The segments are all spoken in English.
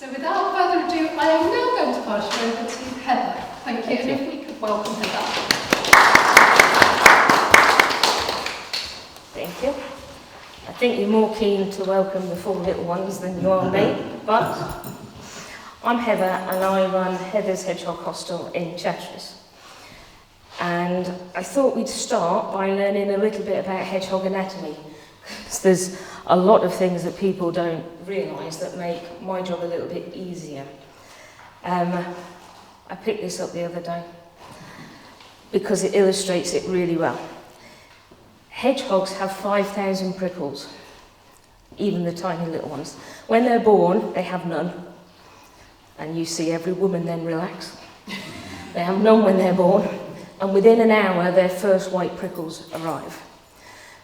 So without further ado, I am now going to pass you over to Heather. Thank you. And if we could welcome Heather. Thank you. I think you're more keen to welcome the 4 little ones than you are me, but I'm Heather and I run Heather's Hedgehog Hostel in Chatteris. And I thought we'd start by learning a little bit about hedgehog anatomy, because there's a lot of things that people don't realise that make my job a little bit easier. I picked this up the other day because it illustrates it really well. Hedgehogs have 5,000 prickles, even the tiny little ones. When they're born, they have none. And you see every woman then relax. They have none when they're born. And within an hour, their first white prickles arrive.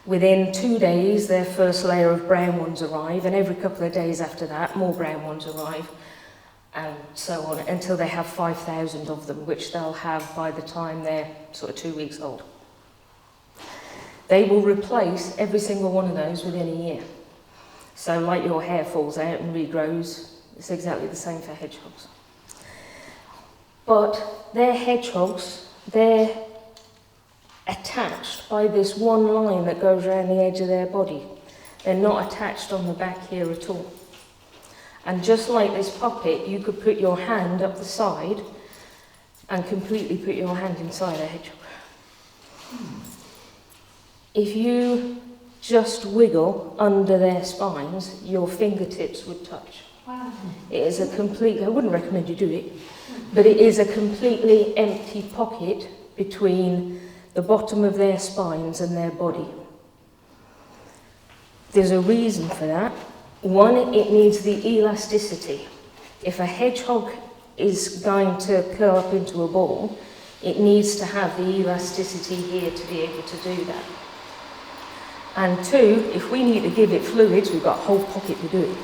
Within 2 days, their first layer of brown ones arrive. And every couple of days after that, more brown ones arrive. And so on, until they have 5,000 of them, which they'll have by the time they're sort of 2 weeks old. They will replace every single one of those within a year. So like your hair falls out and regrows, it's exactly the same for hedgehogs. But they're hedgehogs, they're attached by this one line that goes around the edge of their body. They're not attached on the back here at all. And just like this puppet, you could put your hand up the side and completely put your hand inside a hedgehog. If you just wiggle under their spines, your fingertips would touch. Wow. It is a complete, I wouldn't recommend you do it, but it is a completely empty pocket between the bottom of their spines and their body. There's a reason for that. One, it needs the elasticity. If a hedgehog is going to curl up into a ball, it needs to have the elasticity here to be able to do that. And 2, if we need to give it fluids, we've got a whole pocket to do it.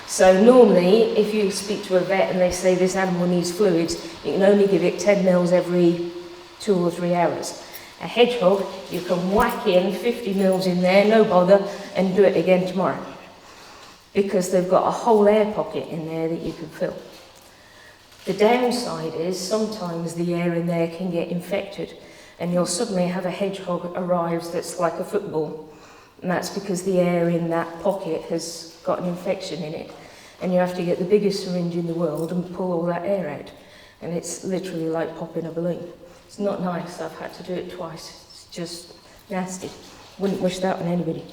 So normally, if you speak to a vet and they say this animal needs fluids, you can only give it 10 mils every 2 or 3 hours. A hedgehog, you can whack in 50 mils in there, no bother, and do it again tomorrow. Because they've got a whole air pocket in there that you can fill. The downside is sometimes the air in there can get infected, and you'll suddenly have a hedgehog arrives that's like a football, and that's because the air in that pocket has got an infection in it, and you have to get the biggest syringe in the world and pull all that air out, and it's literally like popping a balloon. It's not nice. I've had to do it twice. It's just nasty. Wouldn't wish that on anybody.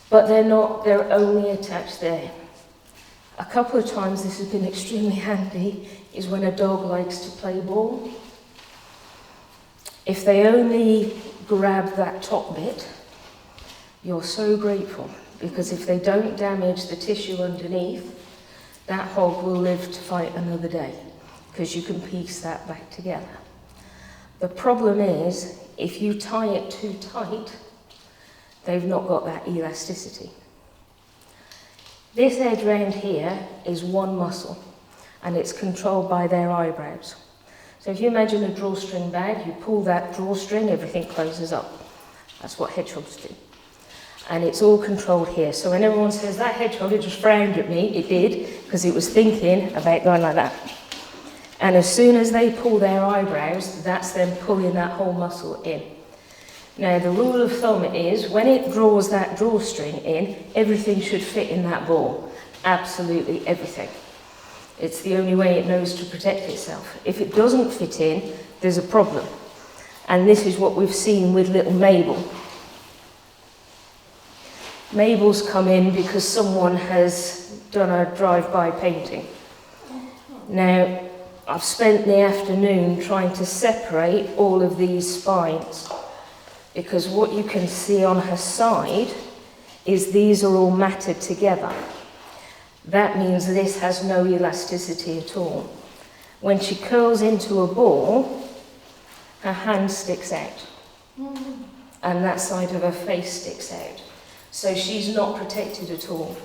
But they're not, they're only attached there. A couple of times this has been extremely handy is when a dog likes to play ball. If they only grab that top bit, you're so grateful, because if they don't damage the tissue underneath, that hog will live to fight another day, because you can piece that back together. The problem is, if you tie it too tight, they've not got that elasticity. This edge round here is one muscle, and it's controlled by their eyebrows. So if you imagine a drawstring bag, you pull that drawstring, everything closes up. That's what hedgehogs do. And it's all controlled here. So when everyone says, that hedgehog, it just frowned at me, it did, because it was thinking about going like that. And as soon as they pull their eyebrows, that's them pulling that whole muscle in. Now, the rule of thumb is, when it draws that drawstring in, everything should fit in that ball. Absolutely everything. It's the only way it knows to protect itself. If it doesn't fit in, there's a problem. And this is what we've seen with little Mabel. Mabel's come in because someone has done a drive-by painting. Now, I've spent the afternoon trying to separate all of these spines, because what you can see on her side is these are all matted together. That means this has no elasticity at all. When she curls into a ball, her hand sticks out, and that side of her face sticks out. So she's not protected at all.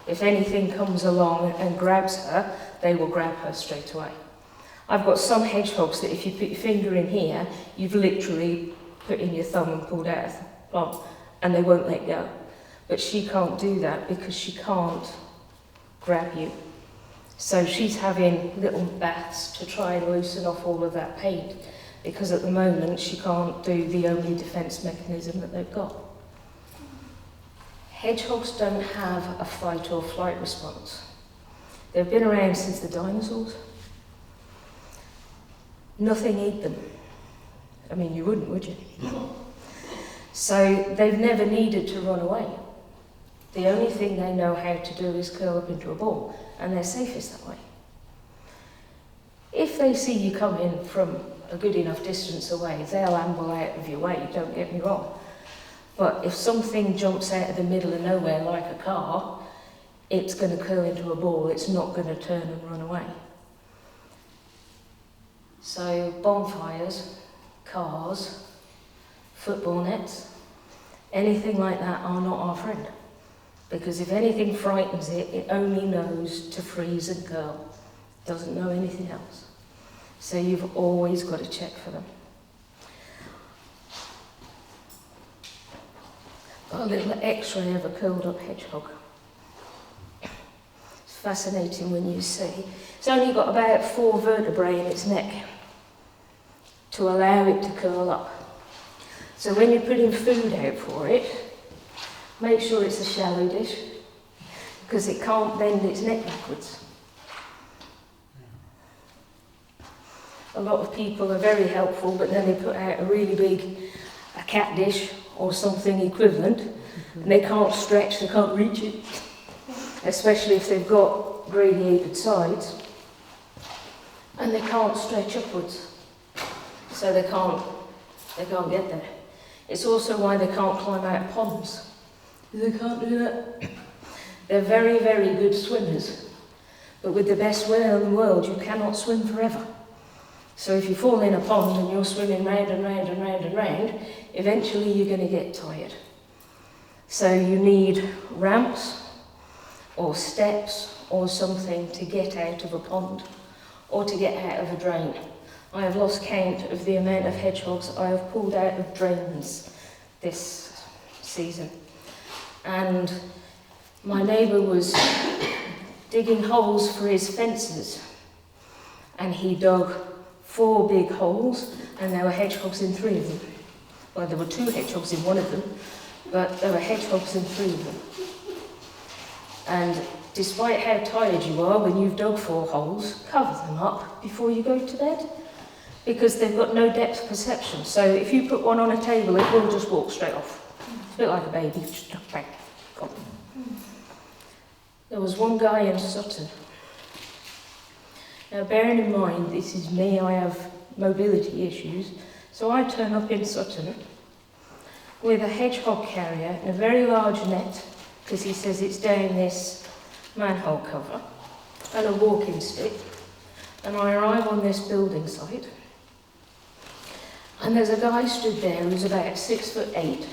If anything comes along and grabs her, they will grab her straight away. I've got some hedgehogs that if you put your finger in here, you've literally put in your thumb and pulled out a plump, and they won't let go. But she can't do that because she can't grab you. So she's having little baths to try and loosen off all of that pain, because at the moment she can't do the only defence mechanism that they've got. Hedgehogs don't have a fight or flight response. They've been around since the dinosaurs. Nothing ate them. I mean, you wouldn't, would you? So they've never needed to run away. The only thing they know how to do is curl up into a ball, and they're safest that way. If they see you coming from a good enough distance away, they'll amble out of your way, don't get me wrong. But if something jumps out of the middle of nowhere like a car, it's going to curl into a ball, it's not going to turn and run away. So bonfires, cars, football nets, anything like that are not our friend. Because if anything frightens it, it only knows to freeze and curl. It doesn't know anything else. So you've always got to check for them. Got a little X-ray of a curled up hedgehog. It's fascinating when you see. It's only got about 4 vertebrae in its neck to allow it to curl up. So when you're putting food out for it, make sure it's a shallow dish, because it can't bend its neck backwards. A lot of people are very helpful, but then they put out a really big cat dish or something equivalent, and they can't stretch, they can't reach it, especially if they've got radiated sides, and they can't stretch upwards, so they can't get there. It's also why they can't climb out of ponds. They can't do that. They're very, very good swimmers, but with the best whale in the world, you cannot swim forever. So if you fall in a pond and you're swimming round and round and round and round, eventually you're going to get tired. So you need ramps or steps or something to get out of a pond or to get out of a drain. I have lost count of the amount of hedgehogs I have pulled out of drains this season. And my neighbour was digging holes for his fences, and he dug 4 big holes, and there were hedgehogs in 3 of them. Well, there were 2 hedgehogs in one of them, but there were hedgehogs in 3 of them. And despite how tired you are when you've dug 4 holes, cover them up before you go to bed, because they've got no depth perception. So if you put one on a table, it will just walk straight off. It's a bit like a baby, just bang, gone. There was one guy in Sutton. Now, bearing in mind, this is me, I have mobility issues, so I turn up in Sutton with a hedgehog carrier and a very large net, because he says it's down this manhole cover, and a walking stick, and I arrive on this building site, and there's a guy stood there who's about 6'8",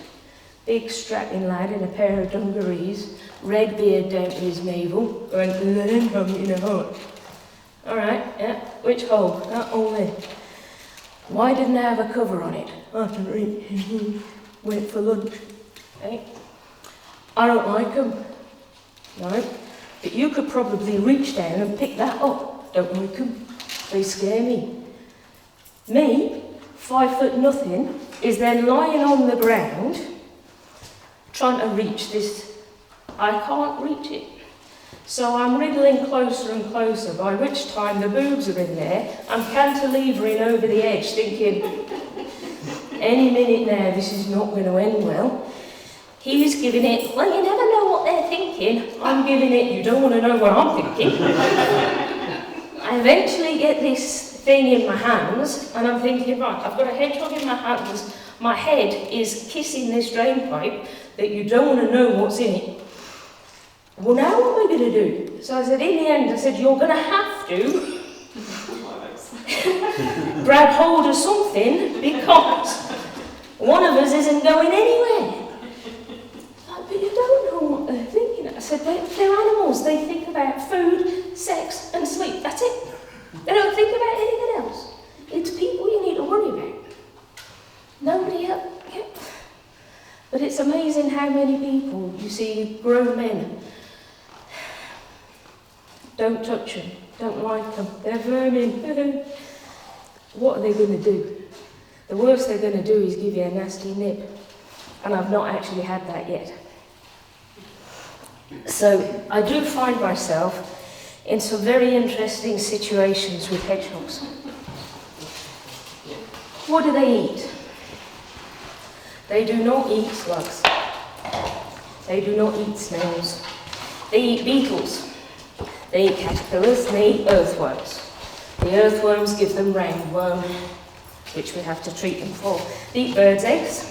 big strapping lad in a pair of dungarees, red beard down to his navel, going, you know. All right, yeah, which hole? That hole there. Why didn't I have a cover on it? I can read. Wait for lunch. Okay. I don't like them. No. But you could probably reach down and pick that up. Don't like them. They scare me. Me, 5 foot nothing, is then lying on the ground trying to reach this. I can't reach it. So I'm wriggling closer and closer, by which time the boobs are in there. I'm cantilevering over the edge, thinking, any minute now, this is not going to end well. He's giving it, well, you never know what they're thinking. I'm giving it, you don't want to know what I'm thinking. I eventually get this thing in my hands, and I'm thinking, right, I've got a hedgehog in my hands. My head is kissing this drain pipe that you don't want to know what's in it. Well, now what am I going to do? So I said, in the end, I said, you're going to have to grab hold of something, because one of us isn't going anywhere. Like, but you don't know what they're thinking. I said, they're animals. They think about food, sex, and sleep. That's it. They don't think about anything else. It's people you need to worry about. Nobody else. Yeah. But it's amazing how many people you see, grown men, Don't touch them. Don't like them. They're vermin. What are they going to do? The worst they're going to do is give you a nasty nip. And I've not actually had that yet. So I do find myself in some very interesting situations with hedgehogs. What do they eat? They do not eat slugs. They do not eat snails. They eat beetles. They eat caterpillars. They eat earthworms. The earthworms give them roundworm, which we have to treat them for. They eat birds' eggs.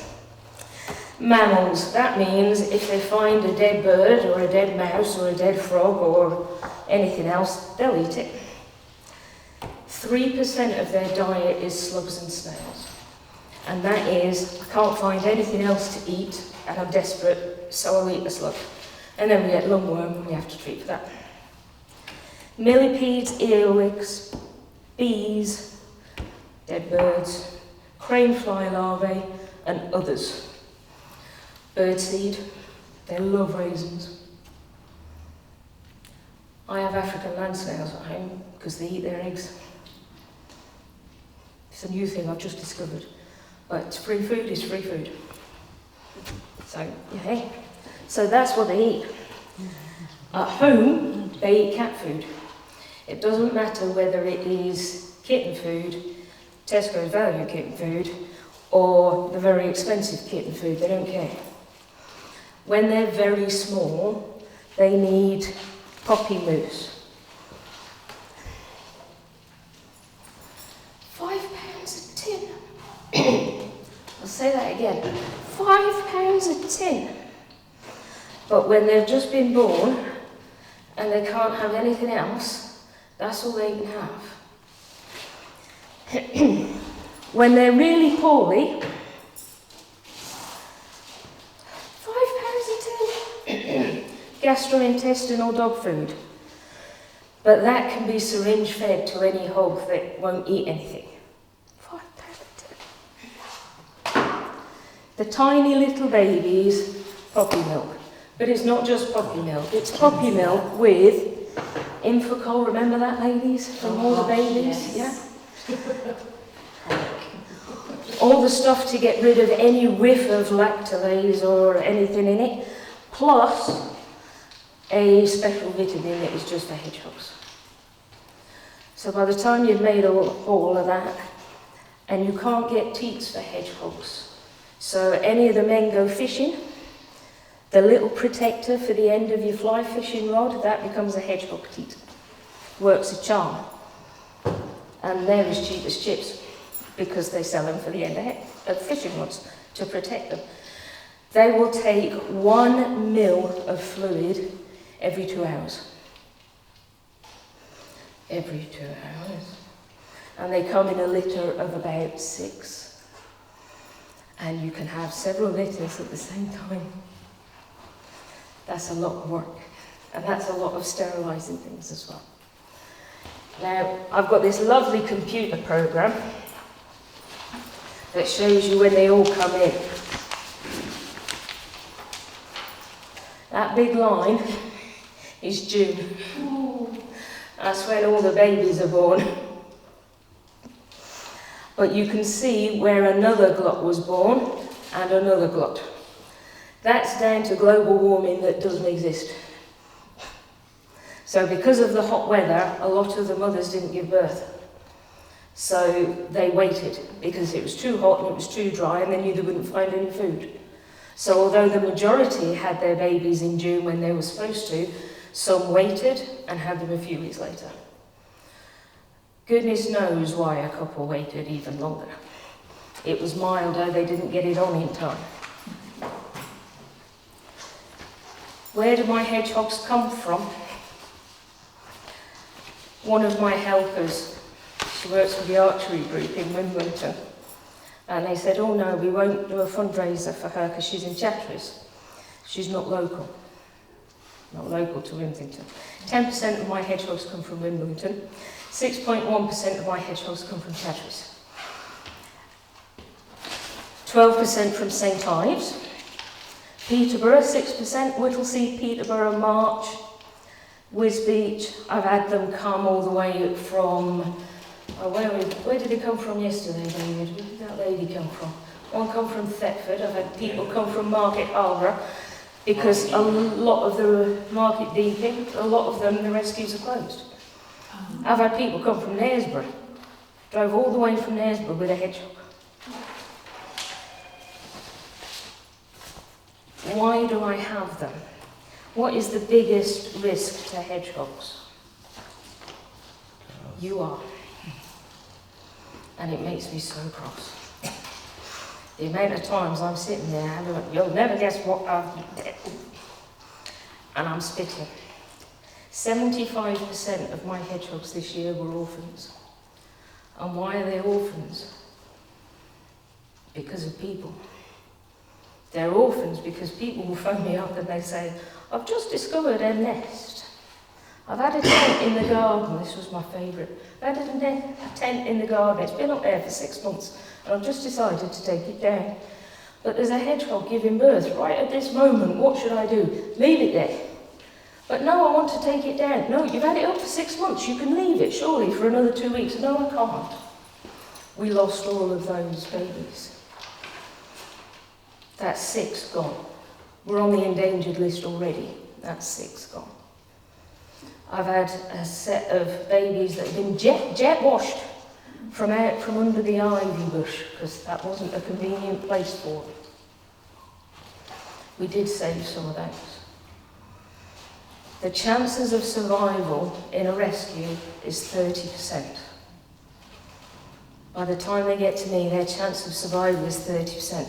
Mammals, that means if they find a dead bird or a dead mouse or a dead frog or anything else, they'll eat it. 3% of their diet is slugs and snails. And that is, I can't find anything else to eat and I'm desperate, so I'll eat a slug. And then we get lungworm and we have to treat for that. Millipedes, earwigs, bees, dead birds, cranefly larvae and others. Birdseed, they love raisins. I have African land snails at home because they eat their eggs. It's a new thing I've just discovered. But free food is free food. So, yeah. So that's what they eat. At home, they eat cat food. It doesn't matter whether it is kitten food, Tesco's value kitten food, or the very expensive kitten food, they don't care. When they're very small, they need poppy mousse. £5 a tin. I'll say that again. £5 a tin. But when they've just been born and they can't have anything else, that's all they can have. When they're really poorly, gastrointestinal dog food. But that can be syringe fed to any hog that won't eat anything. £5 a tin. The tiny little babies, poppy milk. But it's not just poppy milk, it's poppy milk with Infocol, remember that, ladies? From all the babies, yes. Yeah? All the stuff to get rid of any whiff of lactase or anything in it, plus a special vitamin that is just for hedgehogs. So by the time you've made all of that, and you can't get teats for hedgehogs, so any of the men go fishing, the little protector for the end of your fly fishing rod, that becomes a hedgehog teat. Works a charm. And they're as cheap as chips, because they sell them for the end of fishing rods to protect them. They will take 1 mil of fluid every 2 hours. Every 2 hours. And they come in a litter of about 6. And you can have several litters at the same time. That's a lot of work. And that's a lot of sterilising things as well. Now, I've got this lovely computer program that shows you when they all come in. That big line is June. That's when all the babies are born. But you can see where another glut was born and another glut. That's down to global warming that doesn't exist. So because of the hot weather, a lot of the mothers didn't give birth. So they waited because it was too hot and it was too dry and they knew they wouldn't find any food. So although the majority had their babies in June when they were supposed to, some waited and had them a few weeks later. Goodness knows why a couple waited even longer. It was milder, they didn't get it on in time. Where do my hedgehogs come from? One of my helpers, she works for the archery group in Wimbledon, and they said, oh no, we won't do a fundraiser for her because she's in Chatteris. She's not local to Wimbledon. 10% of my hedgehogs come from Wimbledon, 6.1% of my hedgehogs come from Chatteris. 12% from St Ives, Peterborough 6%, Whittlesea, Peterborough, March, Wisbeach, I've had them come all the way from, where did they come from yesterday, David? Where did that lady come from? One come from Thetford, I've had people come from Market Harbour, because a lot of the market deeping, a lot of them, the rescues are closed. I've had people come from Knaresborough, drove all the way from Knaresborough with a hedgehog. Why do I have them? What is the biggest risk to hedgehogs? You are. And it makes me so cross. The amount of times I'm sitting there, you'll never guess what I've done. And I'm spitting. 75% of my hedgehogs this year were orphans. And why are they orphans? Because of people. They're orphans because people will phone me up and they say, I've just discovered a nest. I've had a tent in the garden, this was my favourite. I've had a tent in the garden, it's been up there for 6 months, and I've just decided to take it down. But there's a hedgehog giving birth right at this moment, what should I do? Leave it there. But no, I want to take it down. No, you've had it up for 6 months, you can leave it, surely, for another 2 weeks. No, I can't. We lost all of those babies. That's 6 gone. We're on the endangered list already. That's 6 gone. I've had a set of babies that have been jet washed from out from under the ivy bush because that wasn't a convenient place for them. We did save some of those. The chances of survival in a rescue is 30%. By the time they get to me, their chance of survival is 30%.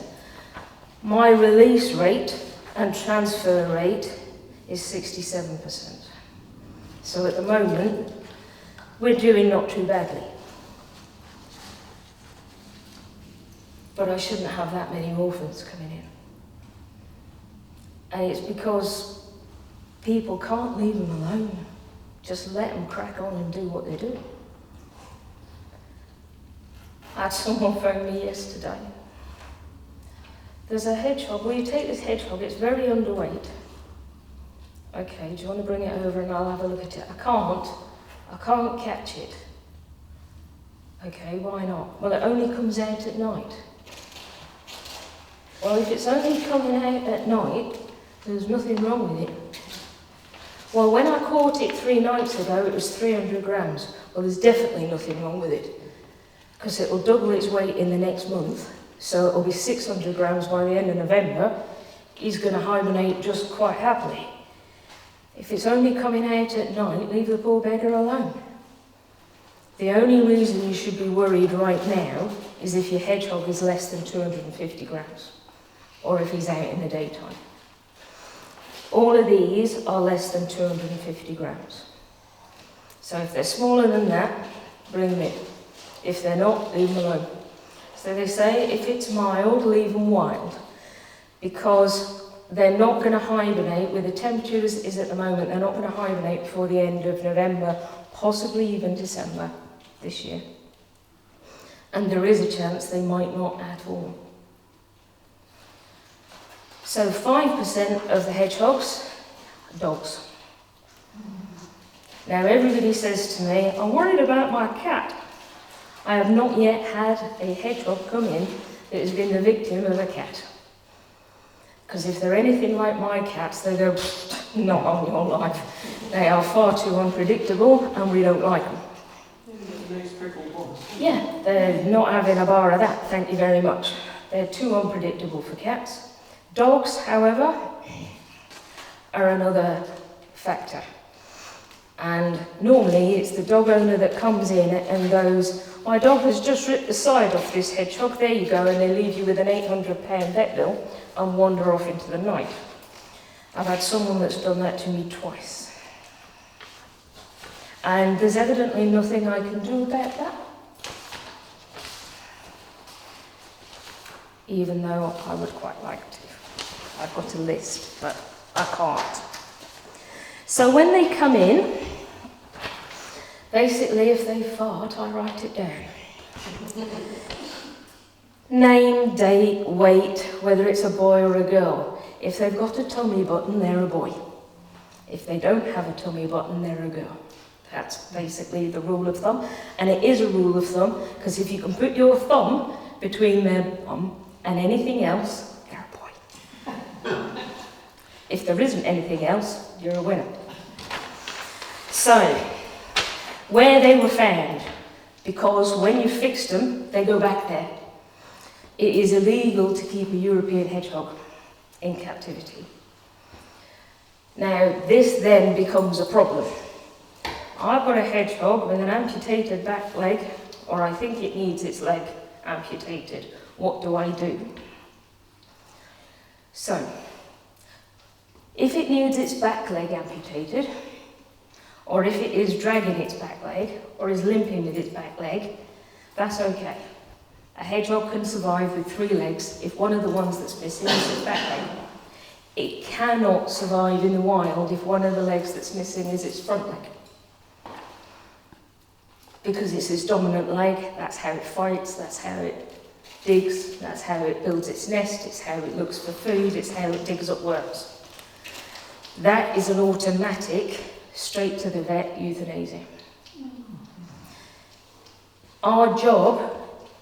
My release rate and transfer rate is 67%. So at the moment, we're doing not too badly. But I shouldn't have that many orphans coming in. And it's because people can't leave them alone. Just let them crack on and do what they do. I had someone phone me yesterday. There's a hedgehog, will you take this hedgehog? It's very underweight. Okay, do you want to bring it over and I'll have a look at it? I can't catch it. Okay, why not? Well, it only comes out at night. Well, if it's only coming out at night, there's nothing wrong with it. Well, when I caught it 3 nights ago, it was 300 grams. Well, there's definitely nothing wrong with it, because it will double its weight in the next month. So it'll be 600 grams by the end of November. He's going to hibernate just quite happily. If it's only coming out at night, leave the poor beggar alone. The only reason you should be worried right now is if your hedgehog is less than 250 grams, or if he's out in the daytime. All of these are less than 250 grams. So if they're smaller than that, bring them in. If they're not, leave them alone. So they say if it's mild, leave them wild, because they're not going to hibernate with the temperatures is at the moment. They're not going to hibernate before the end of November, possibly even December this year. And there is a chance they might not at all. So 5% of the hedgehogs are dogs. Now everybody says to me, I'm worried about my cat. I have not yet had a hedgehog come in that has been the victim of a cat. Because if they're anything like my cats, they go, not on your life. They are far too unpredictable and we don't like them. Yeah, they're not having a bar of that, thank you very much. They're too unpredictable for cats. Dogs, however, are another factor. And normally it's the dog owner that comes in and goes, my dog has just ripped the side off this hedgehog, there you go, and they leave you with an £800 vet bill and wander off into the night. I've had someone that's done that to me twice. And there's evidently nothing I can do about that. Even though I would quite like to. I've got a list, but I can't. So when they come in, basically if they fart, I write it down. Name, date, weight, whether it's a boy or a girl. If they've got a tummy button, they're a boy. If they don't have a tummy button, they're a girl. That's basically the rule of thumb. And it is a rule of thumb, because if you can put your thumb between their bum and anything else, they're a boy. If there isn't anything else, you're a winner. So, where they were found, because when you fixed them, they go back there. It is illegal to keep a European hedgehog in captivity. Now, this then becomes a problem. I've got a hedgehog with an amputated back leg, or I think it needs its leg amputated. What do I do? So, if it needs its back leg amputated, or if it is dragging its back leg, or is limping with its back leg, that's okay. A hedgehog can survive with 3 legs if one of the ones that's missing is its back leg. It cannot survive in the wild if one of the legs that's missing is its front leg. Because it's its dominant leg, that's how it fights, that's how it digs, that's how it builds its nest, it's how it looks for food, it's how it digs up worms. That is an automatic, straight to the vet euthanasia. Our job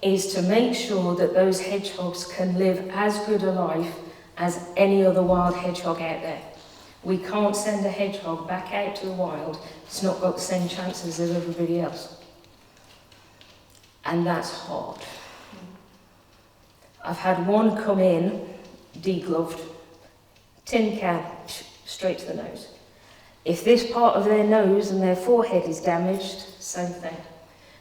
is to make sure that those hedgehogs can live as good a life as any other wild hedgehog out there. We can't send a hedgehog back out to the wild, it's not got the same chances as everybody else. And that's hard. I've had one come in, degloved, tin can, straight to the nose. If this part of their nose and their forehead is damaged, same thing.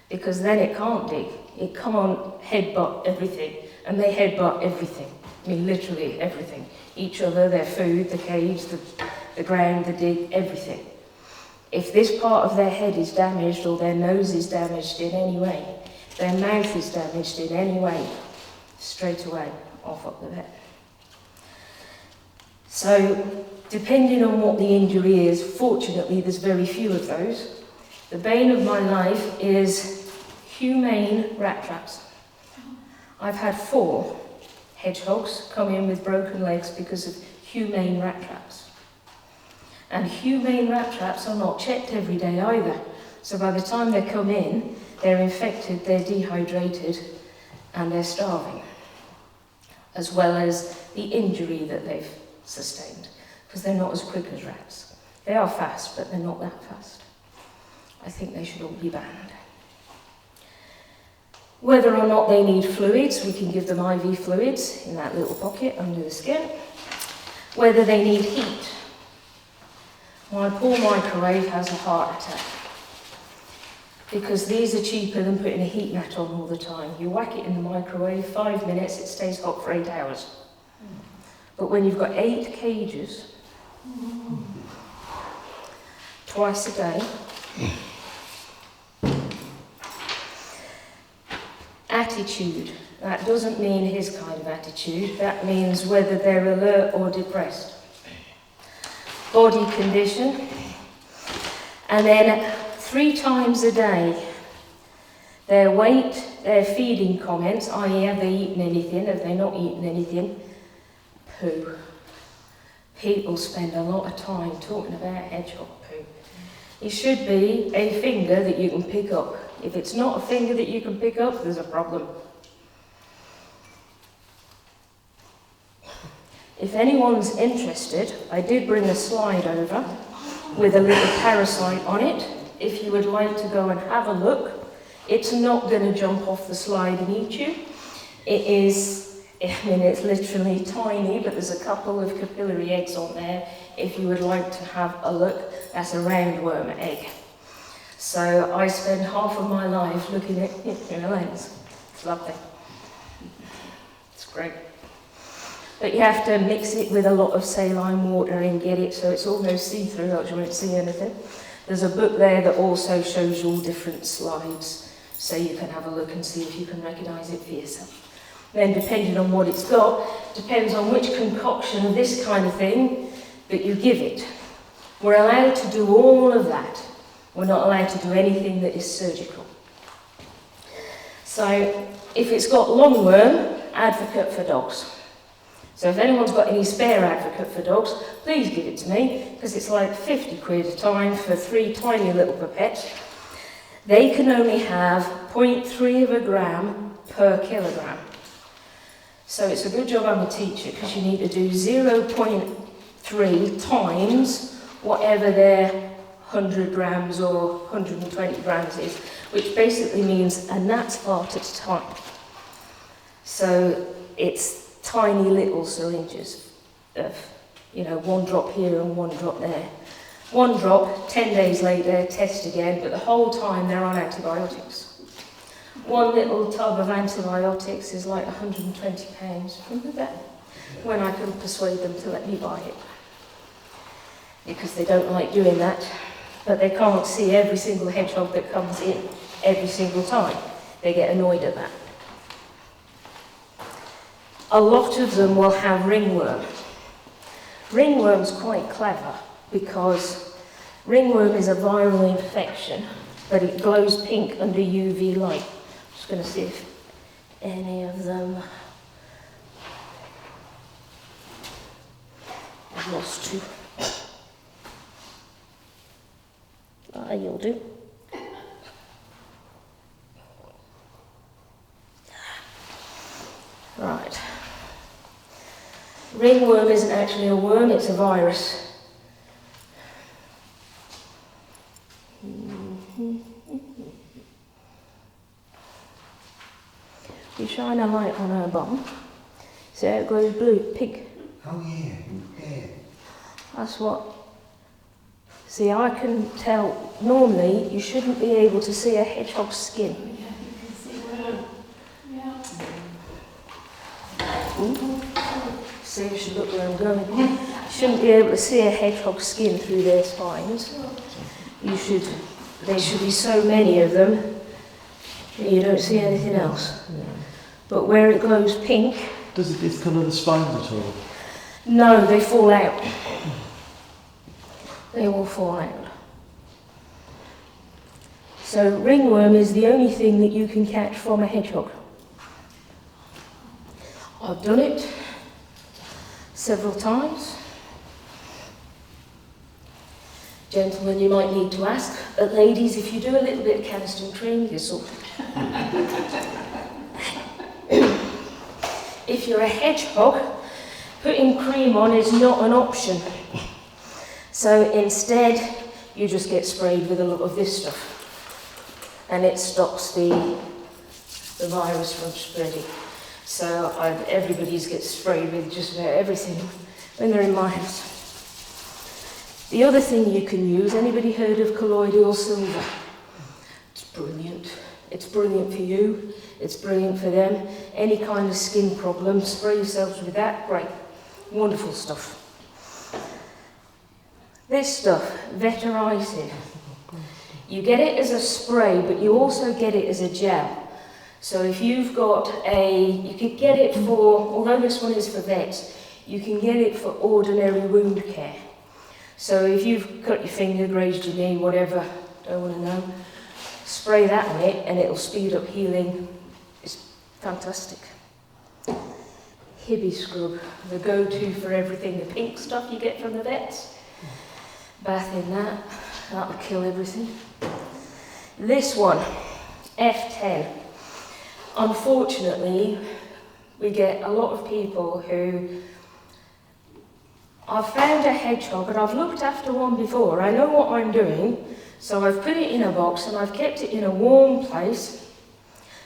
Because then it can't dig. It can't headbutt everything. And they headbutt everything. I mean, literally everything. Each other, their food, the cage, the ground, the dig, everything. If this part of their head is damaged or their nose is damaged in any way, their mouth is damaged in any way, straight away, off up the vet. So, depending on what the injury is, fortunately there's very few of those. The bane of my life is humane rat traps. I've had 4 hedgehogs come in with broken legs because of humane rat traps. And humane rat traps are not checked every day either. So by the time they come in, they're infected, they're dehydrated, and they're starving, as well as the injury that they've sustained, because they're not as quick as rats. They are fast, but they're not that fast. I think they should all be banned. Whether or not they need fluids, we can give them IV fluids in that little pocket under the skin. Whether they need heat. My poor microwave has a heart attack, because these are cheaper than putting a heat mat on all the time. You whack it in the microwave, 5 minutes, it stays hot for 8 hours. But when you've got 8 cages, twice a day, attitude, that doesn't mean his kind of attitude, that means whether they're alert or depressed. Body condition, and then 3 times a day, their weight, their feeding comments, i.e. have they eaten anything, have they not eaten anything, poo. People spend a lot of time talking about hedgehog poo. It should be a finger that you can pick up. If it's not a finger that you can pick up, there's a problem. If anyone's interested, I did bring a slide over with a little parasite on it. If you would like to go and have a look, it's not going to jump off the slide and eat you. It is, I mean, it's literally tiny, but there's a couple of capillary eggs on there. If you would like to have a look, that's a roundworm egg. So I spend half of my life looking at it in a lens. It's lovely. It's great. But you have to mix it with a lot of saline water and get it so it's almost see-through, else you won't see anything. There's a book there that also shows you all different slides, so you can have a look and see if you can recognise it for yourself. Then depending on what it's got, depends on which concoction of this kind of thing that you give it. We're allowed to do all of that. We're not allowed to do anything that is surgical. So if it's got lungworm, advocate for dogs. So if anyone's got any spare advocate for dogs, please give it to me, because it's like 50 quid a time for 3 tiny little pipettes. They can only have 0.3 of a gram per kilogram. So it's a good job I'm a teacher, because you need to do 0.3 times whatever their 100 grams or 120 grams is, which basically means a gnat's fart at a time. So it's tiny little syringes of, you know, 1 drop here and 1 drop there. 1 drop, 10 days later, test again, but the whole time they're on antibiotics. 1 little tub of antibiotics is like £120 from the vet, when I can persuade them to let me buy it. Because they don't like doing that, but they can't see every single hedgehog that comes in every single time. They get annoyed at that. A lot of them will have ringworm. Ringworm's quite clever because ringworm is a viral infection, but it glows pink under UV light. I'm just going to see if any of them... I've lost 2. You'll do. Right. Ringworm isn't actually a worm, it's a virus. You shine a light on her bum, see how it glows blue, pink. Oh yeah, yeah. That's what... See, I can tell, normally you shouldn't be able to see a hedgehog's skin. Yeah, you can see where. Yeah. Ooh. See, you should look where I'm going. You shouldn't be able to see a hedgehog's skin through their spines. There should be so many of them that you don't see anything else. But where it glows pink... Does it discolour the spines at all? No, they fall out. They will fall out. So ringworm is the only thing that you can catch from a hedgehog. I've done it several times. Gentlemen, you might need to ask, but ladies, if you do a little bit of Caniston cream, you're sorted. If you're a hedgehog, putting cream on is not an option. So instead, you just get sprayed with a lot of this stuff. And it stops the virus from spreading. So everybody's gets sprayed with just about everything when they're in my house. The other thing you can use, anybody heard of colloidal silver? It's brilliant. It's brilliant for you. It's brilliant for them. Any kind of skin problem, spray yourselves with that. Great. Wonderful stuff. This stuff, Vetericid. You get it as a spray, but you also get it as a gel. So if you've got you could get it for, although this one is for vets, you can get it for ordinary wound care. So if you've cut your finger, grazed your knee, whatever, don't want to know, spray that on it and it'll speed up healing. It's fantastic. Hibby scrub, the go-to for everything, the pink stuff you get from the vets. Bath in that, that'll kill everything. This one, F10. Unfortunately, we get a lot of people who... I've found a hedgehog and I've looked after one before. I know what I'm doing, so I've put it in a box and I've kept it in a warm place.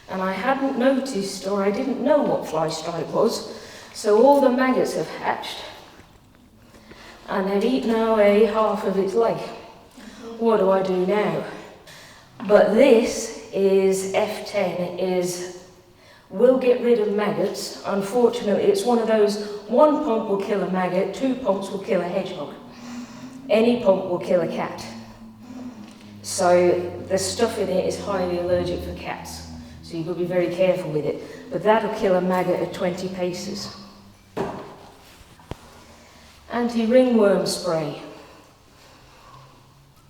And I hadn't noticed, or I didn't know what fly stripe was, so all the maggots have hatched. And they've eaten away half of its leg. What do I do now? But this is F10, will get rid of maggots. Unfortunately, it's one of those, 1 pump will kill a maggot, 2 pumps will kill a hedgehog. Any pump will kill a cat. So the stuff in it is highly allergic for cats. So you've got to be very careful with it. But that'll kill a maggot at 20 paces. Anti-ringworm spray.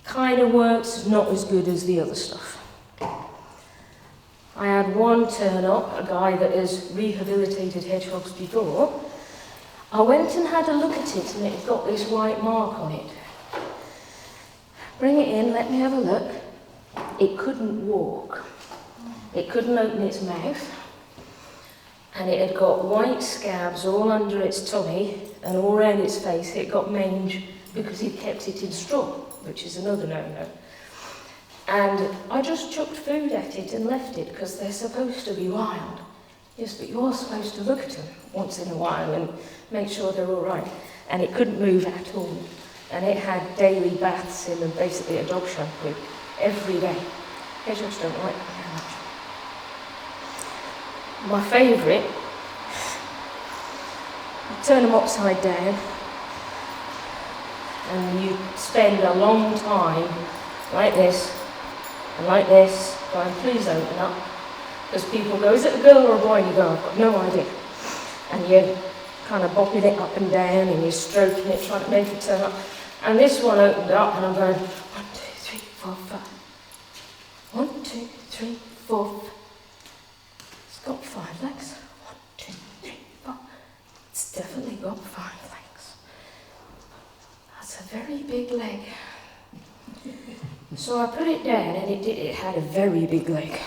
Kind of works, not as good as the other stuff. I had one turn up, a guy that has rehabilitated hedgehogs before, I went and had a look at it and it got this white mark on it. Bring it in, let me have a look. It couldn't walk. It couldn't open its mouth. And it had got white scabs all under its tummy and all around its face. It got mange because he'd kept it in straw, which is another no-no. And I just chucked food at it and left it because they're supposed to be wild. Yes, but you're supposed to look at them once in a while and make sure they're all right. And it couldn't move at all. And it had daily baths in and basically a dog shampoo every day. Hedgehogs don't like them very much. My favourite, you turn them upside down and you spend a long time like this and like this, going, please open up. Because people go, is it a girl or a boy? And you go, I've got no idea. And you're kind of bopping it up and down and you're stroking it, trying to make it turn up. And this one opened up and I'm going, 1, 2, 3, 4, 5. 1, 2, 3, 4. It's got 5 legs. 1, 2, 3, 4. It's definitely got 5 legs. That's a very big leg. So I put it down and it had a very big leg.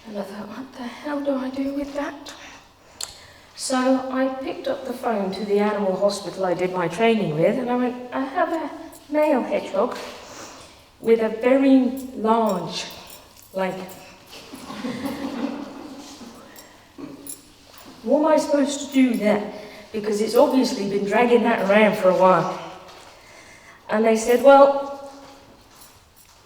And I thought, what the hell do I do with that? So I picked up the phone to the animal hospital I did my training with and I went, I have a male hedgehog with a very large leg. What am I supposed to do there? Because it's obviously been dragging that around for a while. And they said, well,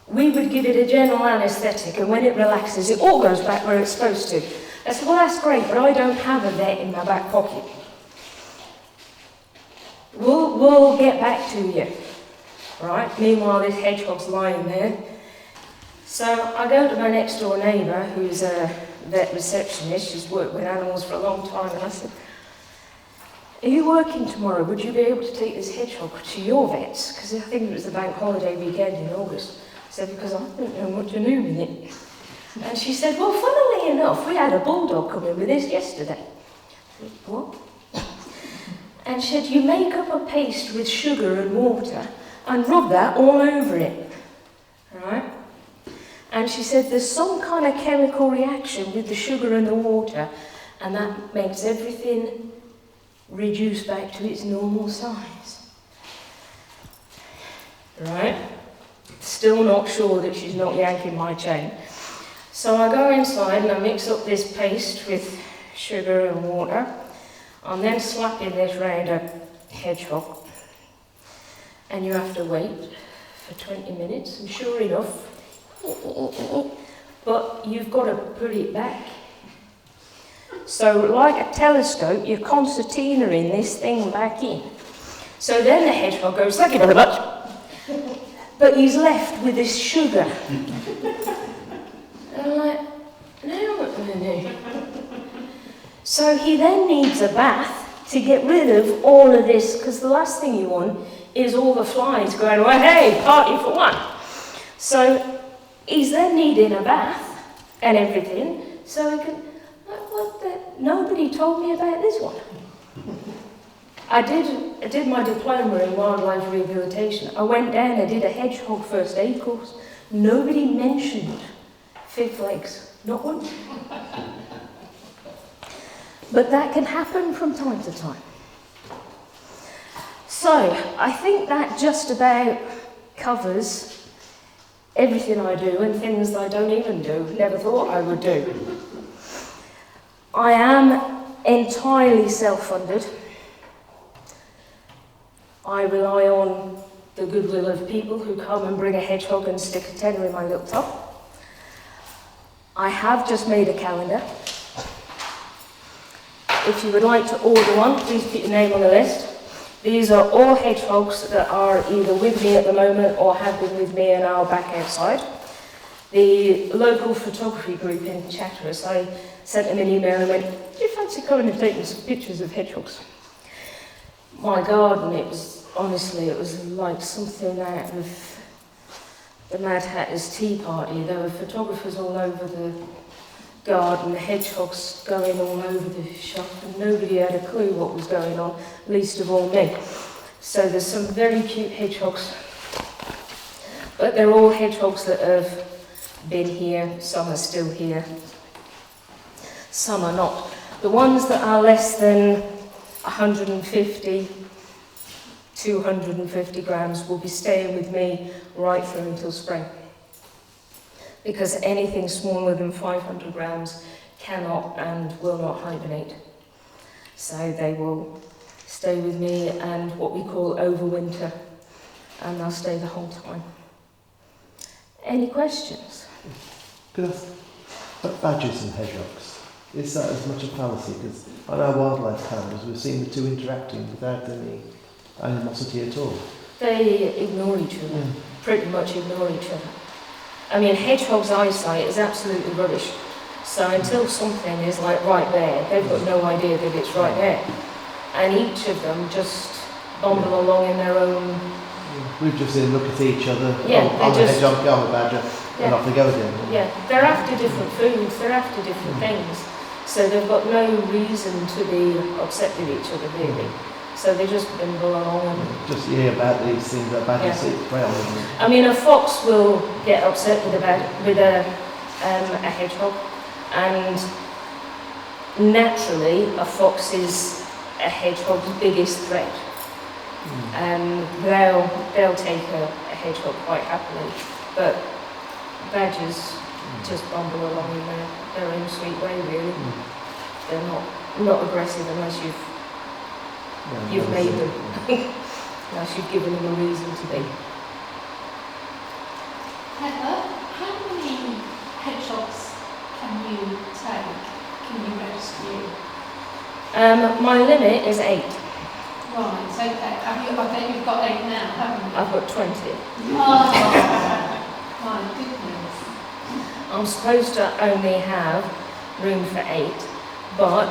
we would give it a general anaesthetic and when it relaxes, it all goes back where it's supposed to. I said, well, that's great, but I don't have a vet in my back pocket. We'll get back to you, right? Meanwhile, this hedgehog's lying there. So I go to my next door neighbour, who's a vet receptionist. She's worked with animals for a long time, and I said, are you working tomorrow? Would you be able to take this hedgehog to your vets? Because I think it was the bank holiday weekend in August. I said, because I don't know what to do with it. And she said, well, funnily enough, we had a bulldog come in with this yesterday. I said, what? And she said, you make up a paste with sugar and water and rub that all over it, right? And she said, there's some kind of chemical reaction with the sugar and the water, and that makes everything reduce back to its normal size. Right? Still not sure that she's not yanking my chain. So I go inside and I mix up this paste with sugar and water. I'm then slapping this round a hedgehog. And you have to wait for 20 minutes, and sure enough, but you've got to put it back. So like a telescope, you're concertinaing this thing back in. So then the hedgehog goes, thank you very much. But he's left with this sugar. And I'm like, now what am I going to do? So he then needs a bath to get rid of all of this, because the last thing you want is all the flies going, well, hey, party for one. So he's then needing a bath and everything, so he can, nobody told me about this one. I did my diploma in wildlife rehabilitation. I went down, I did a hedgehog first aid course. Nobody mentioned 5 legs, not one. But that can happen from time to time. So, I think that just about covers everything I do and things I don't even do, never thought I would do. I am entirely self-funded. I rely on the goodwill of people who come and bring a hedgehog and stick a tenner in my little top. I have just made a calendar. If you would like to order one, please put your name on the list. These are all hedgehogs that are either with me at the moment or have been with me and are back outside. The local photography group in Chatteris, I sent them an email and went, do you fancy coming and taking some pictures of hedgehogs? My garden, it was like something out of the Mad Hatter's Tea Party. There were photographers all over garden, hedgehogs going all over the shop, and nobody had a clue what was going on, least of all me. So there's some very cute hedgehogs, but they're all hedgehogs that have been here. Some are still here, some are not. The ones that are less than 150, 250 grams will be staying with me right through until spring. Because anything smaller than 500 grams cannot and will not hibernate. So they will stay with me and what we call overwinter, and they'll stay the whole time. Any questions? Could I ask about badgers and hedgehogs? Is that as much a fallacy? Because on our wildlife cameras, we've seen the two interacting without any animosity at all. They ignore each other, pretty much ignore each other. I mean, hedgehogs' eyesight is absolutely rubbish. So until something is like right there, they've got no idea that it's right there. And each of them just bumble along in their own. We've just seen look at each other. Yeah, I'm a hedgehog, I'm a badger, and off they go again. Yeah, they're after different foods, they're after different things. So they've got no reason to be upset with each other, really. So they just bimble along. And just hear about these things that badgers eat quail. I mean, a fox will get upset with a hedgehog, and naturally, a fox is a hedgehog's biggest threat. They'll take a hedgehog quite happily, but badgers just bumble along in their own sweet way, really. They're not aggressive unless you've made them, unless you've given them a reason to be. Heather, how many hedgehogs can you take? Can you rescue? My limit is 8. Right, okay. I bet you've got 8 now, haven't you? I've got 20. Oh, my goodness. I'm supposed to only have room for 8, but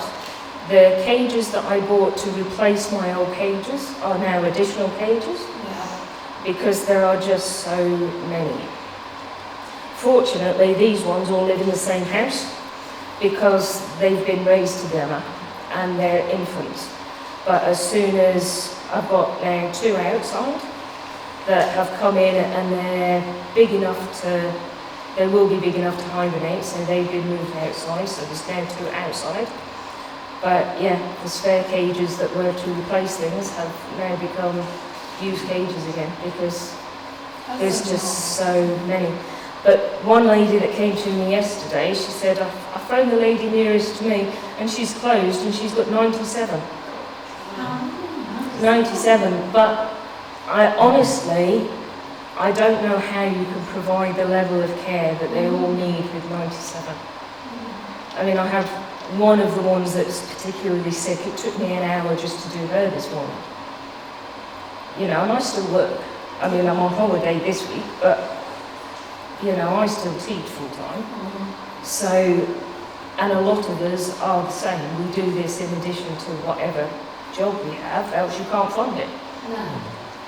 the cages that I bought to replace my old cages are now additional cages because there are just so many. Fortunately, these ones all live in the same house because they've been raised together and they're infants. But as soon as I've got now 2 outside that have come in and they will be big enough to hibernate, so they've been moved outside, so there's now 2 outside. But yeah, the spare cages that were to replace things have now become used cages again because there's just so many. But one lady that came to me yesterday, she said, I phoned the lady nearest to me and she's closed and she's got 97. 97, but I don't know how you can provide the level of care that they all need with 97. I mean, I have one of the ones that's particularly sick. It took me an hour just to do her this morning. You know, and I still work. I mean, I'm on holiday this week, but, you know, I still teach full time. So, and a lot of us are the same. We do this in addition to whatever job we have, else you can't fund it. No.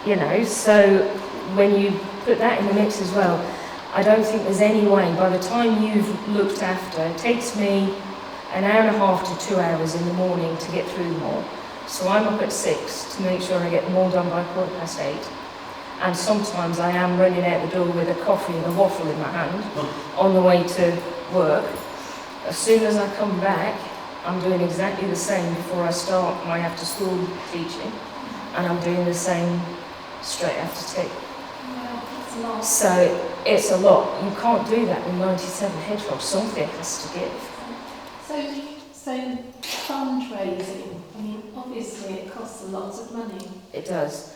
You know, so when you put that in the mix as well, I don't think there's any way, by the time you've looked after, it takes me an hour and a half to 2 hours in the morning to get through them all. So I'm up at 6 to make sure I get them all done by 8:15. And sometimes I am running out the door with a coffee and a waffle in my hand on the way to work. As soon as I come back, I'm doing exactly the same before I start my after school teaching, and I'm doing the same straight after tea. Yeah, it's a lot. So it's a lot. You can't do that with 97 hedgehogs. Something has to give. So fundraising, I mean, obviously it costs a lot of money. It does.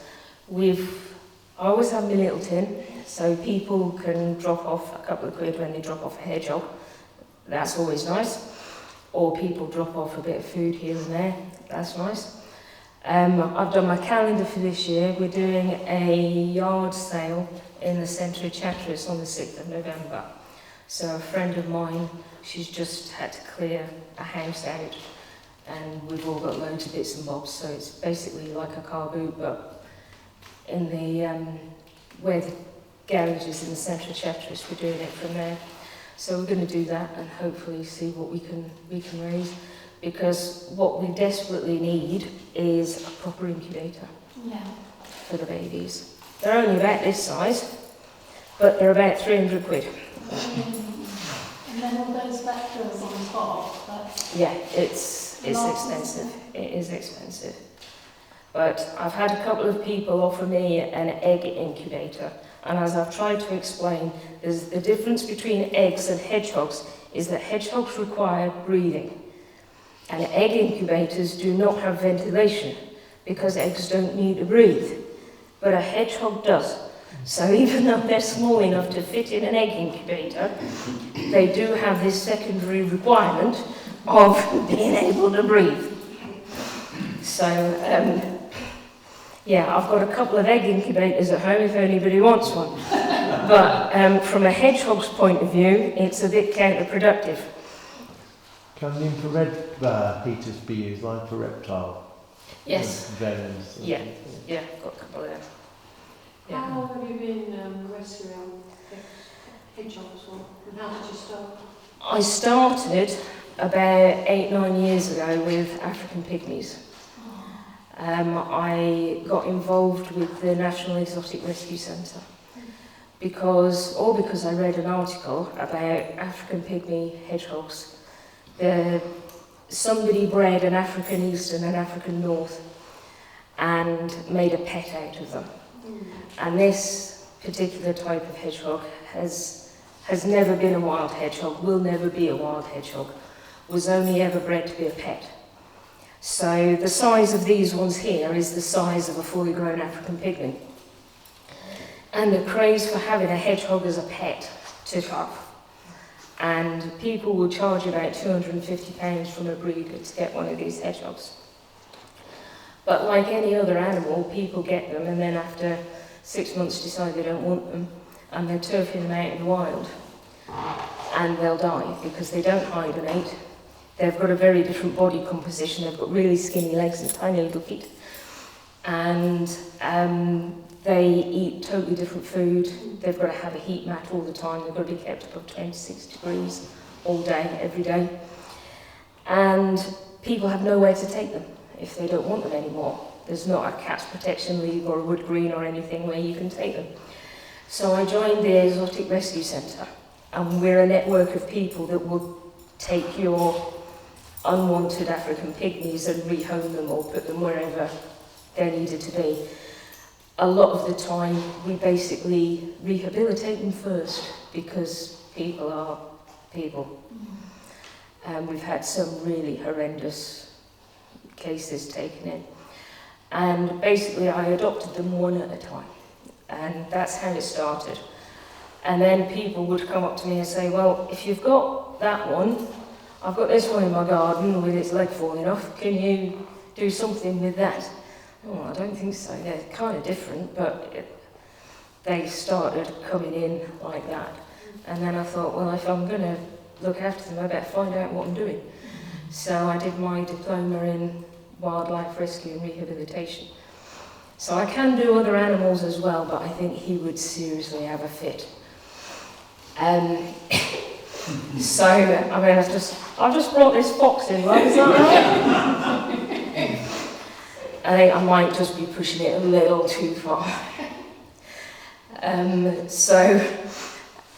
I always have my little tin, so people can drop off a couple of quid when they drop off a hedgehog. That's always nice. Or people drop off a bit of food here and there. That's nice. I've done my calendar for this year. We're doing a yard sale in the centre of Chatteris on the 6th of November. So a friend of mine, she's just had to clear a house out, and we've all got loads of bits and bobs, so it's basically like a car boot, but in the where the garage is in the centre of Chatteris, we're doing it from there. So we're going to do that and hopefully see what we can raise, because what we desperately need is a proper incubator Yeah. for the babies. They're only about this size, but they're about 300 quid. And then all those vectors on top, that's Yeah, it's Lots. expensive. It is expensive. But I've had a couple of people offer me an egg incubator, and as I've tried to explain, there's the difference between eggs and hedgehogs is that hedgehogs require breathing, and egg incubators do not have ventilation because eggs don't need to breathe, but a hedgehog does. So even though they're small enough to fit in an egg incubator, they do have this secondary requirement of being able to breathe. So, yeah, I've got a couple of egg incubators at home if anybody wants one. But from a hedgehog's point of view, it's a bit counterproductive. Can the infrared heaters be used like for reptile? Yes. Vens? Yeah. Yeah, I've got a couple of them. How Yeah. long have you been rescuing hedgehogs for, and how did you start? I started about 8-9 years ago with African pygmies. I got involved with the National Exotic Rescue Centre because I read an article about African pygmy hedgehogs. Somebody bred an African Eastern and African North and made a pet out of them. And this particular type of hedgehog has never been a wild hedgehog, will never be a wild hedgehog, was only ever bred to be a pet. So the size of these ones here is the size of a fully grown African pygmy. And the craze for having a hedgehog as a pet took off. And people will charge about £250 from a breeder to get one of these hedgehogs. But like any other animal, people get them and then after 6 months decide they don't want them and they're turfing them out in the wild. And they'll die because they don't hibernate. They've got a very different body composition. They've got really skinny legs and tiny little feet. And they eat totally different food. They've got to have a heat mat all the time. They've got to be kept above 26 degrees all day, every day. And people have nowhere to take them if they don't want them anymore. There's not a cat's protection league or a wood green or anything where you can take them. So I joined the Exotic Rescue Centre, and we're a network of people that will take your unwanted African pygmies and rehome them or put them wherever they're needed to be. A lot of the time we basically rehabilitate them first because people are people. And we've had some really horrendous cases taken in. And basically I adopted them one at a time. And that's how it started. And then people would come up to me and say, well, if you've got that one, I've got this one in my garden with its leg falling off, can you do something with that? Oh, I don't think so. They're kind of different, but they started coming in like that. And then I thought, well, if I'm going to look after them, I better find out what I'm doing. So I did my diploma in wildlife rescue and rehabilitation. So I can do other animals as well, but I think he would seriously have a fit. So, I mean, I've just brought this fox in, right? Is that right? I think I might just be pushing it a little too far. So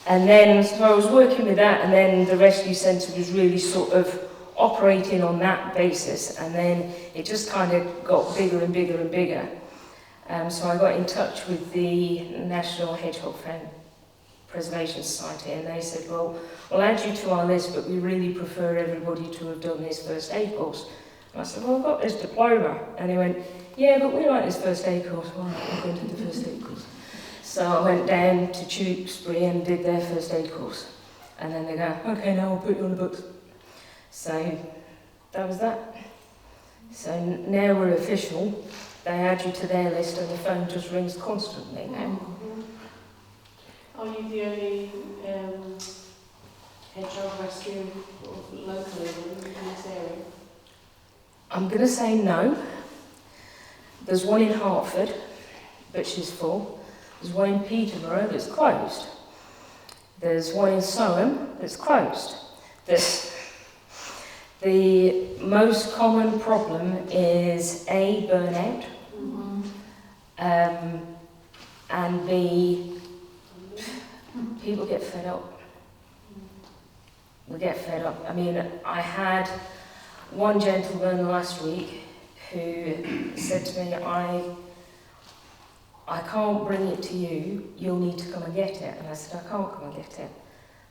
I was working with that, and then the rescue centre was really sort of operating on that basis, and then it just kind of got bigger and bigger and bigger. So I got in touch with the National Hedgehog Preservation Society, and they said, well, we'll add you to our list, but we really prefer everybody to have done this first aid course. And I said, well, I've got this diploma. And they went, yeah, but we like this first aid course. Well, I'm going to do the first aid course. So I went down to Tewkesbury and did their first aid course. And then they go, okay, now we'll put you on the books. So that was that. So now we're official. They add you to their list and the phone just rings constantly now. Are you the only hedgehog rescue locally in this area? I'm going to say no. There's one in Hertford, but she's full. There's one in Peterborough that's closed. There's one in Soham that's closed. The most common problem is A, burnout, and B, people get fed up. We get fed up. I mean, I had one gentleman last week who said to me, I can't bring it to you, you'll need to come and get it. And I said, I can't come and get it.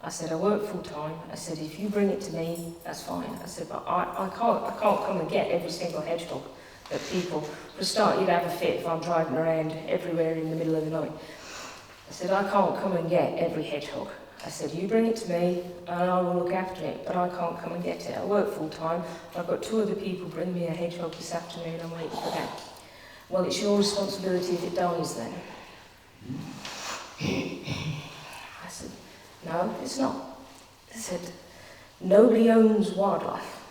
I said, I work full time. I said, if you bring it to me, that's fine. I said, but I can't come and get every single hedgehog that people, for a start, you'd have a fit if I'm driving around everywhere in the middle of the night. I said, I can't come and get every hedgehog. I said, you bring it to me and I will look after it, but I can't come and get it. I work full time. I've got 2 other people bring me a hedgehog this afternoon. I'm waiting for them. Well, it's your responsibility if it dies then. I said, no, it's not. I said, nobody owns wildlife.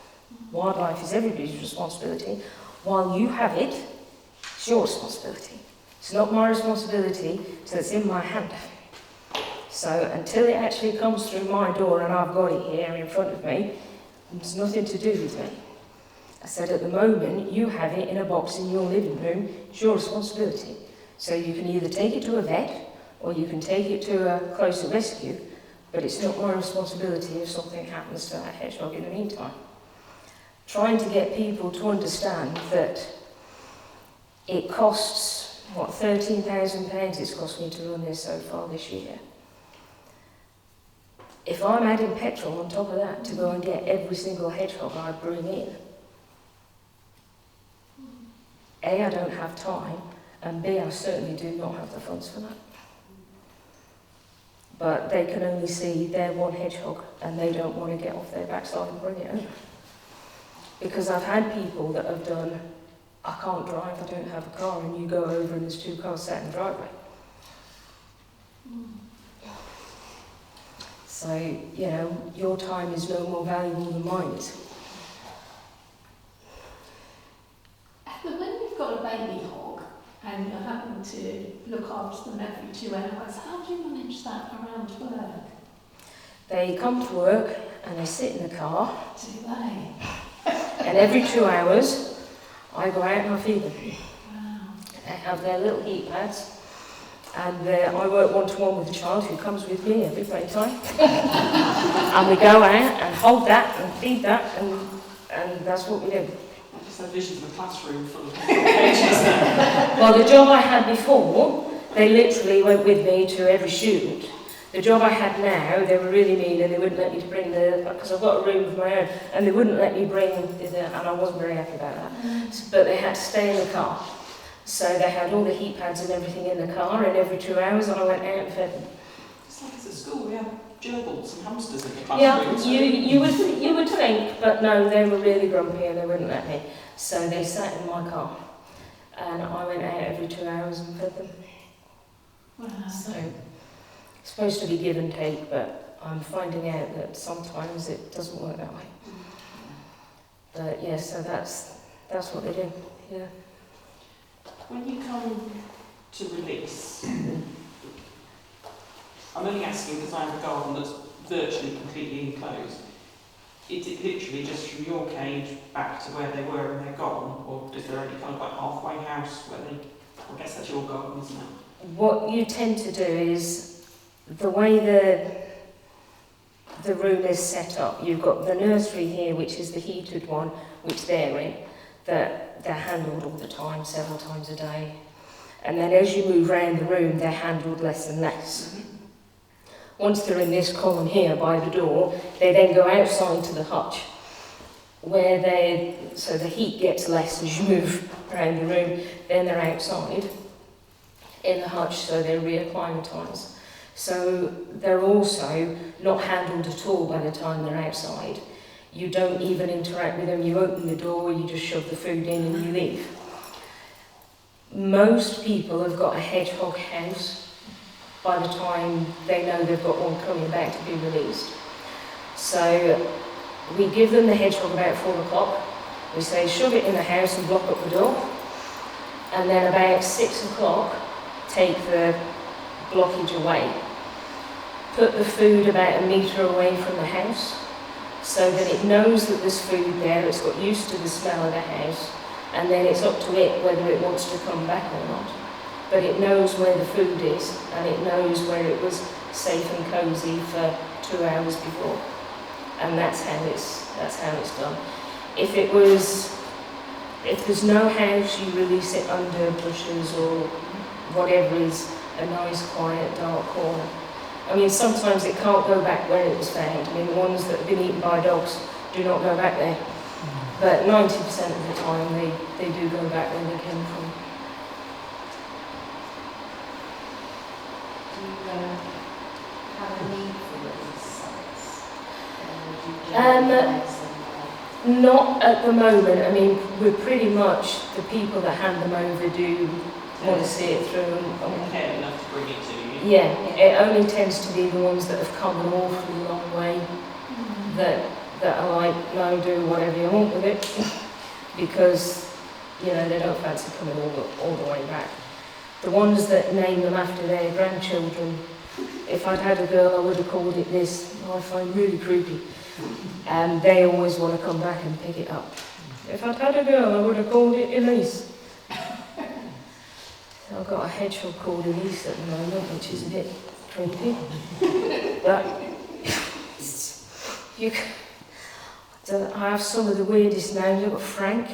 Wildlife is everybody's responsibility. While you have it, it's your responsibility. It's not my responsibility till it's in my hand. So until it actually comes through my door and I've got it here in front of me, it's nothing to do with me. I said, at the moment, you have it in a box in your living room, it's your responsibility. So you can either take it to a vet or you can take it to a closer rescue, but it's not my responsibility if something happens to that hedgehog in the meantime. Trying to get people to understand that it costs, what, £13,000 it's cost me to run this so far this year. If I'm adding petrol on top of that to go and get every single hedgehog I bring in, A, I don't have time, and B, I certainly do not have the funds for that. But they can only see their one hedgehog and they don't want to get off their backside and bring it over. Because I've had people that have done, I can't drive, I don't have a car, and you go over and there's 2 cars sat in the driveway. So, you know, your time is no more valuable than mine is. But when you've got a baby hog and you're having to look after them every 2 hours, how do you manage that around work? They come to work and they sit in the car. Do they? And every 2 hours, I go out and I feed them. Wow. They have their little heat pads. And I work one-to-one with a child who comes with me every playtime. And we go out and hold that and feed that, and that's what we do. I just have visions of a classroom full of pages. Well, the job I had before, they literally went with me to every student. The job I had now, they were really mean and they wouldn't let me to bring because I've got a room of my own, and they wouldn't let me bring and I wasn't very happy about that. But they had to stay in the car. So they had all the heat pads and everything in the car, and every 2 hours I went out and fed them. It's like it's at school, we have gerbils and hamsters in the Yeah, classroom. you would think, but no, they were really grumpy and they wouldn't let me. So they sat in my car, and I went out every 2 hours and fed them. Wow. So it's supposed to be give and take, but I'm finding out that sometimes it doesn't work that way. But yeah, so that's what they do. Yeah. When you come to release, I'm only asking because I have a garden that's virtually completely enclosed. Is it literally just from your cage back to where they were and they're gone, or is there any kind of like halfway house where they? I guess that's your garden, isn't it? What you tend to do is the way the room is set up. You've got the nursery here, which is the heated one, which they're in. That they're handled all the time, several times a day. And then as you move around the room, they're handled less and less. Once they're in this column here by the door, they then go outside to the hutch, so the heat gets less as you move around the room. Then they're outside in the hutch, so they're reacclimatised. So they're also not handled at all by the time they're outside. You don't even interact with them, you open the door, you just shove the food in and you leave. Most people have got a hedgehog house by the time they know they've got one coming back to be released. So we give them the hedgehog about 4 o'clock. We say shove it in the house and block up the door. And then about 6 o'clock, take the blockage away. put the food about a metre away from the house, so that it knows that there's food there, it's got used to the smell of the house, and then it's up to it whether it wants to come back or not. But it knows where the food is, and it knows where it was safe and cosy for 2 hours before. And that's how it's done. If there's no house, you release it under bushes or whatever is a nice, quiet, dark corner. I mean, sometimes it can't go back where it was found. I mean, the ones that have been eaten by dogs do not go back there. But 90% of the time, they do go back where they came from. Do you have a need for these sites? Do you Um, Not at the moment. I mean, we're pretty much, the people that hand them over do want to see it through. Or care enough to bring it to you. Yeah, it only tends to be the ones that have come an awfully long way that are like, no, do whatever you want with it, because, you know, they don't fancy coming all the way back. The ones that name them after their grandchildren, if I'd had a girl, I would have called it this, I find really creepy. And they always want to come back and pick it up. If I'd had a girl, I would have called it Elise. So I've got a hedgehog called Elise at the moment, which is a bit creepy. But I have some of the weirdest names. I've got Frank.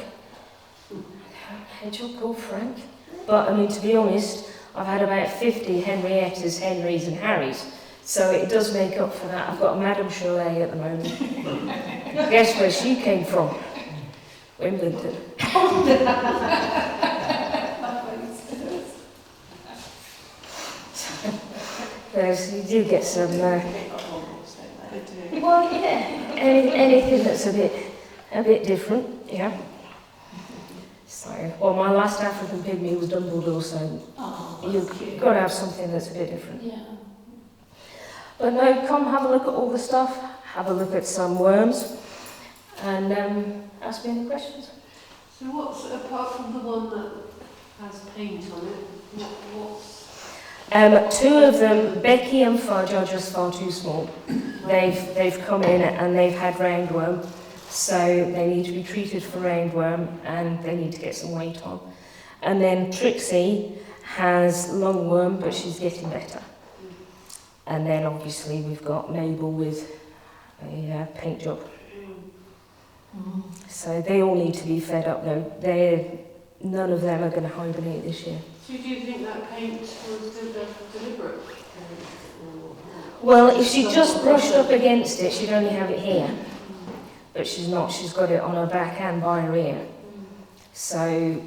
Hedgehog called Frank. But I mean, to be honest, I've had about 50 Henriettas, Henrys and Harrys. So it does make up for that. I've got a Madame Cholet at the moment. Guess where she came from? Wimbledon. You do get some... well, yeah, anything that's a bit different, yeah. So, well, my last African pygmy was Dumbledore, so you've got to have something that's a bit different. Yeah. But no, come have a look at all the stuff, have a look at some worms, and ask me any questions. So what's, apart from the one that has paint on it, what's... Two of them, Becky and Fudge, are just far too small. They've come in and they've had roundworm, so they need to be treated for roundworm and they need to get some weight on. And then Trixie has lungworm, but she's getting better. And then obviously we've got Mabel with a paint job. So they all need to be fed up though. None of them are going to hibernate this year. So do you think that paint was deliberate? Well, if she just brushed up against it, she'd only have it here. But she's not. She's got it on her back and by her ear. So,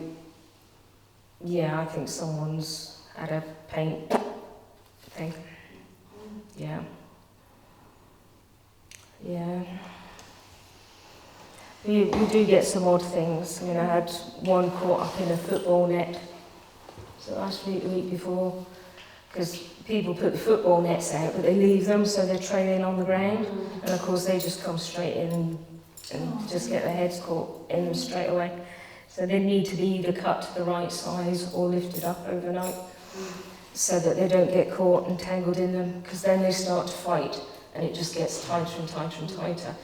yeah, I think someone's had a paint thing. Yeah. Yeah. We do get some odd things. I mean, I had one caught up in a football net. So last week, the week before, because people put the football nets out, but they leave them so they're trailing on the ground. And of course, they just come straight in and just get their heads caught in them straight away. So they need to be either cut to the right size or lifted up overnight so that they don't get caught and tangled in them, because then they start to fight and it just gets tighter and tighter and tighter.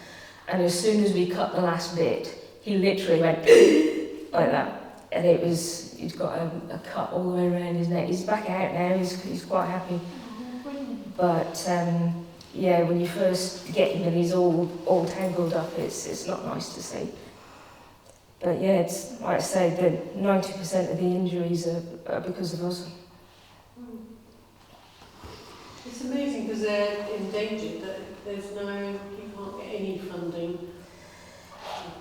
And as soon as we cut the last bit, he literally went like that. And he'd got a cut all the way around his neck. He's back out now, he's quite happy. But yeah, when you first get him and he's all tangled up, it's not nice to see. But yeah, it's like I say, the 90% of the injuries are because of us. It's amazing because they're endangered, that you can't get any funding,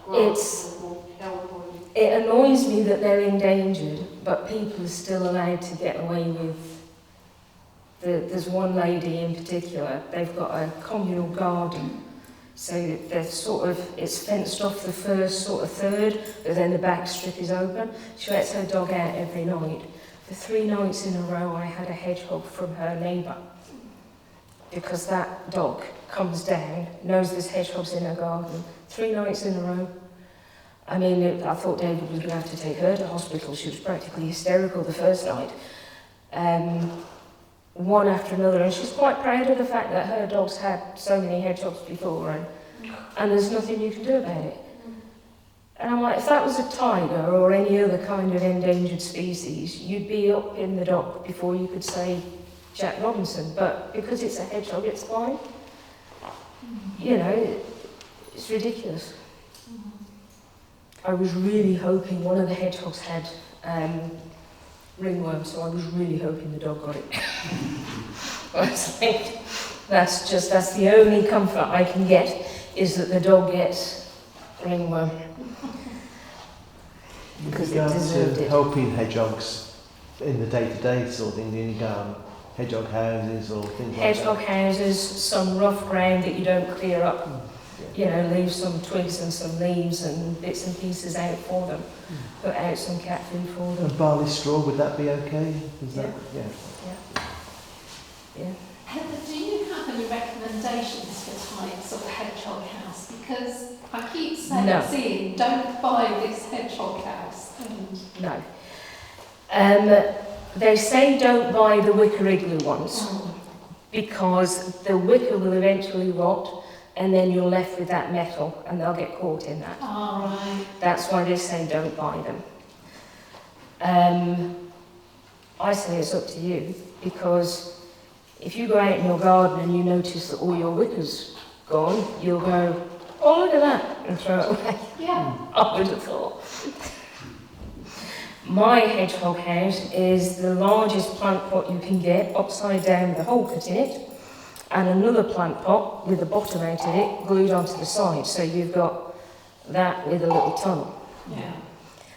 grants or help or anything. It annoys me that they're endangered, but people are still allowed to get away with. There's one lady in particular, they've got a communal garden, so they're it's fenced off the first third, but then the back strip is open. She lets her dog out every night. For 3 nights in a row, I had a hedgehog from her neighbour, because that dog comes down, knows there's hedgehogs in her garden, 3 nights in a row. I mean, I thought David was going to have to take her to hospital. She was practically hysterical the first night. one after another, and she's quite proud of the fact that her dog's had so many hedgehogs before, and there's nothing you can do about it. And I'm like, if that was a tiger or any other kind of endangered species, you'd be up in the dock before you could say Jack Robinson. But because it's a hedgehog, it's fine. You know, it's ridiculous. I was really hoping one of the hedgehogs had ringworm, so I was really hoping the dog got it. I think that's the only comfort I can get, is that the dog gets ringworm. Because it deserved to it. helping hedgehogs in the day-to-day sort of thing, in your garden, hedgehog houses or things like Hedgehog that. houses, some rough ground that you don't clear up. You know, leave some twigs and some leaves and bits and pieces out for them. Put out some cat food for them. And barley straw, would that be okay? Is that, yeah. Yeah. Heather, do you have any recommendations for types of hedgehog house? Because I keep saying, No. seeing, don't buy this hedgehog house. And No. They say don't buy the wicker igloo ones, because the wicker will eventually rot, and then you're left with that metal, and they'll get caught in that. all right. That's why they say don't buy them. I say it's up to you, because if you go out in your garden and you notice that all your wicker's gone, you'll go, oh, look at that, and throw it away. Yeah. I would have thought. My hedgehog house is the largest plant pot you can get, upside down with a hole cut in it, and another plant pot with the bottom out of it glued onto the side. So you've got that with a little tunnel. Yeah.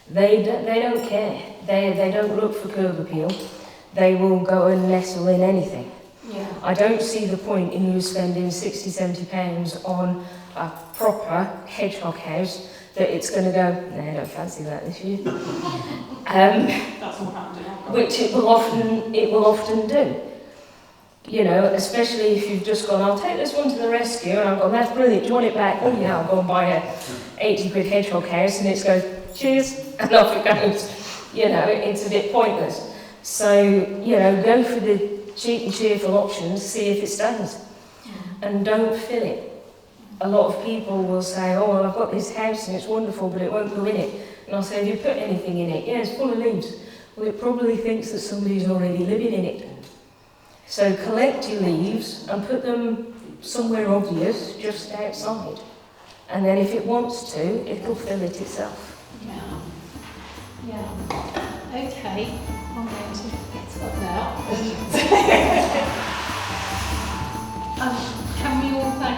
They don't care. They don't look for curb appeal. They will go and nestle in anything. Yeah. I don't see the point in you spending £60–70 on a proper hedgehog house that it's going to go, no, I don't fancy that this year. That's what happened in our garden. Which it will often do. You know, especially if you've just gone, I'll take this one to the rescue, and I've gone, that's brilliant, do you want it back? Oh yeah, I'll go and buy a 80 quid hedgehog house, and it's goes, cheers, and off it goes. You know, it's a bit pointless. So, you know, go for the cheap and cheerful options, see if it stays. And don't fill it. A lot of people will say, oh, well, I've got this house and it's wonderful, but it won't go in it. And I'll say, have you put anything in it? Yeah, it's full of leaves. Well, it probably thinks that somebody's already living in it. So collect your leaves and put them somewhere obvious, just outside. And then if it wants to, it'll fill it itself. Yeah. Yeah. Okay. I'm going to get up now. Can we all thank